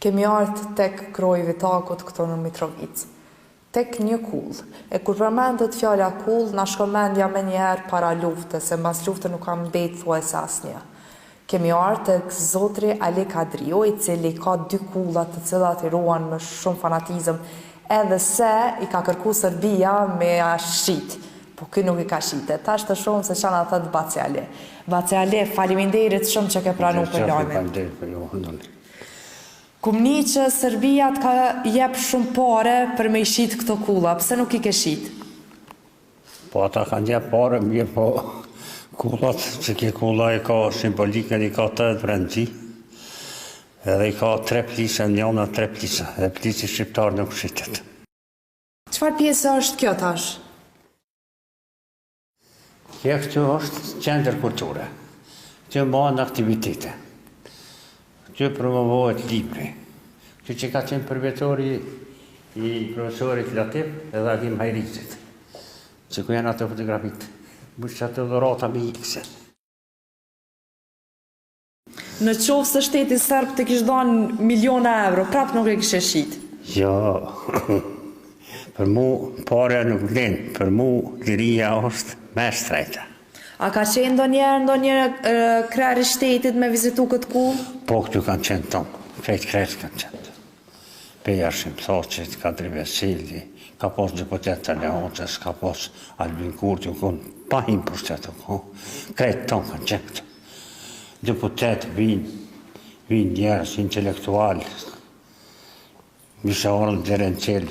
Kemi ardhur tek kroji Vitakut këto në Mitrovicë, tek një kull. E kur përmendet fjala kull, na shkon mendja menjëherë para luftës, se mbas luftës nuk kam mbet thuajse asnjë. Kemi ardhur tek zotri Ali Kadriu, i cili ka 2 kulla të cilat i ruan me shumë fanatizëm, edhe se i ka kërku Serbia me shqit, po ky nuk i ka shite. Tash të shohim se çana thot Baci Ali. Baci Ali, faleminderit shumë që ke pranuar për lajmin. Kumni që Serbia të ka jep shumë pare për me i shit këto kulla, pse nuk i ke shit? Po ata kanë jep pare, mirë po kullat, që ke kulla i ka simbolikën, i ka 8 brendzi, edhe i ka 3 plisë, njëna 3 plisë, edhe plisë shqiptar nuk shitet. Çfarë pjesë është kjo tash? Kjo këtu është qendër kulture, që bëhen aktivitete. Që promovohet libri. Që që ka qenë përvetori i profesorit Latif edhe Agim Hajrizit. Që ku janë ato fotografit. Bush që ato dhurata me ikse. Në qoftë se shteti serb të kishte dhënë miliona euro, prap nuk e kishe shit. Jo. Për mu pare nuk vlen, për mu liria është me shtrejta. A ka qenë ndonjëherë krerë i shtetit me vizitu këtë kull? Po këtu kanë qenë tonë, krejt kanë qenë. Peja Shimthoqit, Kadri Veseli, ka pos deputet të Leonces, ka pos Albin Kurti, pa him për shtetë, krejt tonë kanë qenë këtu. Deputet vinë njerës, intelektual, Mishaorën Derencel,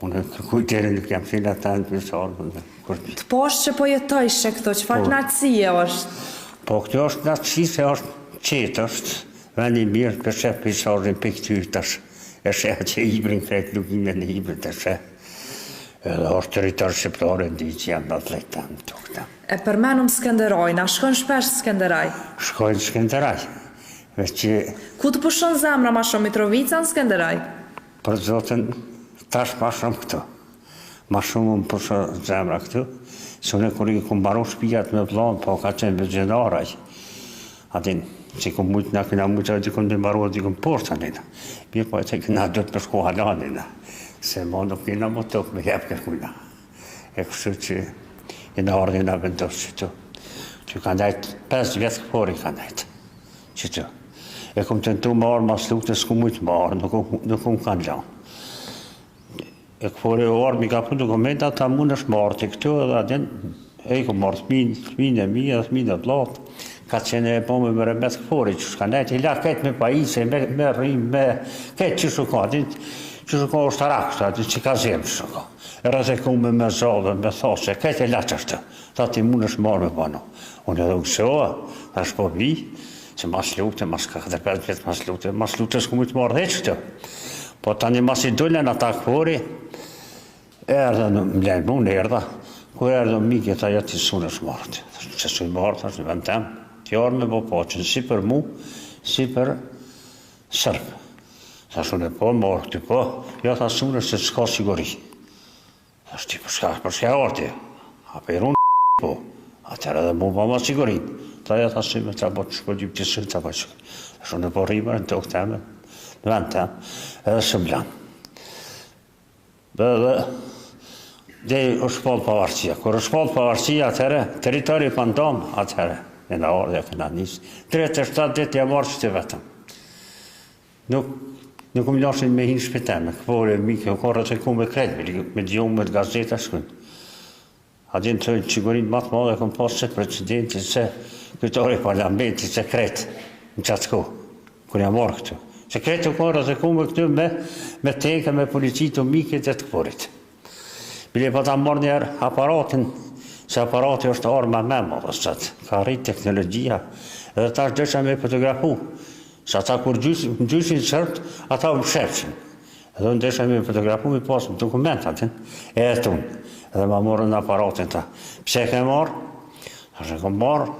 unë kujteri nuk jam fila të në Mishaorën. Të poshtë që po jetojshë këto, çfarë knatësie është? Po këto është knatësi se është qetë, është vendi mirë për shef për Mishaorën për këtyrë tash. E shef që ibrin krejt lukinë në ibrin të shef. Edhe është territor shqiptare ndi që janë në atleta në të këta. E përmenum Skenderaj, na shkojnë shpesh Skenderaj? Shkojnë Skenderaj. Ku të pushon zemra ma shumë Mitrovica në Skenderaj? Për zotën, tash ma shumë këtu. Ma shumë më pushon zemra këtu. Se unë kër i ku mbaru shpijat me vlanë, po ka qenë vëgjenaraj. Atin, që ku mujtë nga këna mujtë, që ku në mbaru dhe ku në poshtë anina. Mirë po e që këna dhëtë për shku halanina. Se ma nuk njëna më tëpë me jep kërkuna. E kështu që jena ardhina vendosë që tu. Që ka ndajtë 5 vjetë këpori ka ndajtë. Që tu. E kom të nëtu më arë mas lukët, s'ku mujtë më arë, nuk më kanë lanë. E këpore o arë mi ka pu dokumenta, ta mund është më arë të këtu edhe adin, e i kom arë thminë e mi edhe thminë e blatë, ka qene e po me më rëmbet këpore, që shka ndajtë, i la këtë me pajise, me rrimë, me këtë që shuka, që shuka është arakështë, atin që ka zemë shuka. E rëzekume me zove, me thoshe, këtë e la qështë, ta ti mund është më arë me pano. Unë edhe u kësoa, ta është po vi, që mas lukte, mas 4-5 vjetë mas lukte s'ku mujtë më ardhe qëtë. Po tani mas i dullen ata këpori, erdhe në mlenë mu, në erdha, ku erdhe në mikë, ta jetë i sunë është martë. Që su i martë, është në vend tem, të jarë me po qënë, si për mu, si për sërpë. Tha shumë e po, marë këty po, ja tha sunë është se s'ka siguri. Tha shti për shka arti, a për unë po, atër edhe mu pa ma sigurin. Ta ja tha shumë, ta po të shkodjim të sënë, ta po shkodjim. Tha shumë e po rrimër në tokë teme, në vend tem, edhe së blanë. Dhe është shpallë pavarësia. Kër është shpallë pavarësia, atëre, teritori pandom, atëre, e në orë dhe këna njësë. 37 ditë jam marë që të vetëm. Nuk më lashin me hinë shpiteme, këpore, mikë, kërë të ku me kretë, me djomë, me të gazeta shkënë. A dinë të qigurinë matë madhe, këmë pasë që presidenti, se këtore parlamenti, se kretë, në qatë ku, kër jam marë këtu. Se kretë u kërë të ku me këtu me teke, me policitë, mikët e të këporit. Bile pa ta marrë njerë aparatin, se aparati është arma me madhës qatë, ka rritë teknologjia, edhe ta është dësha me fotografu. Se ata kur gjyshin sërpt, ata u shepshin. Edhe unë dësha me fotografu, mi pasë dokumentatin, e tunë. Edhe ma morën në aparatin ta. Pse ke marrë? Ashtë e kom marrë,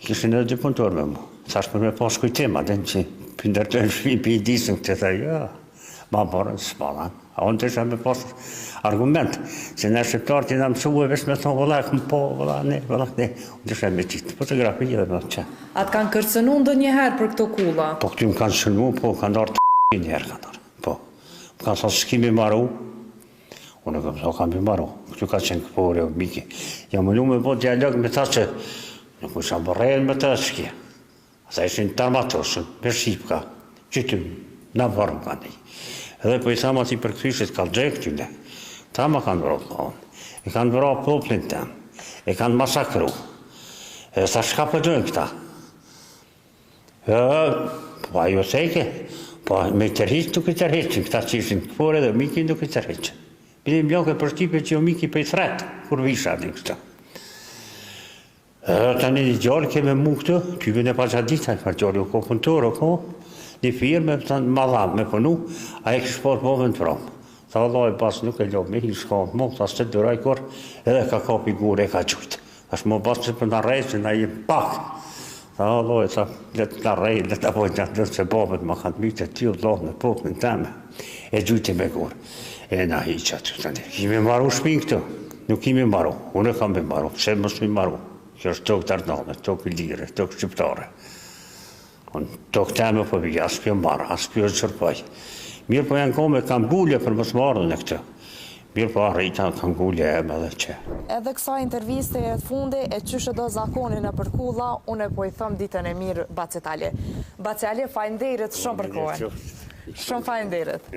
kishin edhe dy punëtor me mu. Sa është për me pasë kujtim, adin që pëndërtojnë shpinë për i disën këtë të ja, ma morën së malan. A unë dësha me pasë argument, se në shqiptarët i në mësu e vesh me thonë, vëlla e këmë po, vëlla ne, unë dësha me qitë fotografi dhe me që. A të kanë kërcënu ndo njëherë për këto kulla? Po këty më kanë shënu, po kanë darë të njerë ka nërë, po. Më ka thasë s'kimi maru, unë e këmë kam i maru, këtu ka qenë këpore o Miki. Jam mëllu me bo dialog me ta që nuk më shamë bërrejnë me ta shkje. Ata ishin të armatosën, me shqipka, qytym, në bërëm ka një. Edhe po i thamë ati për këtyshit ka gjek t'yne, ta ma kanë vërë thonë, e kanë vërë poplin tem, e kanë masakru. E sa shka përdojnë këta? Po ajo seke, po me tërhiq nuk i tërhiqin, këta që ishin këpore dhe Miki nuk i tërhiqin. Bidim bjoke për shqipe që jo Miki për i thret, kur visha një këta. Ta një gjallë keme mu këtë, tyve në pasaditaj, për gjallë u ko punëtor, u ko, një firme, ma dhamë me punu, a e kështë porë bovën të promë. Ta Allah e pas nuk e lopë me hi shkonë, mo, ta së të dëraj kor, edhe ka kapi gure e ka gjujtë. Ashtë mo pas që për në rejtë, na i pak. Ta Allah e ta, letë në rejtë, letë apoj në dërë që bovët ma kanë mytë e ty o dlohë në popën teme, e gjujtë me gure. E na hi që aty të një. Kime maru shpin këtë, nuk kime maru, unë e kam me maru, se më shmi maru. Kjo është tokë të ardnome, tokë lire, tokë shqiptare. Tokë teme për vijë, asë pjo marë, asë pjo qërpaj. Mirë po janë kome, kam gullje për më smarrën e këtë. Mirë po arrita, kam gullje e me dhe që. Edhe kësa interviste e të fundi e qyshe do zakonin e për kulla, unë e po i thëm ditën e mirë Bacetali. Bacetali, fajnderit shumë për kohën. Shumë fajnderit.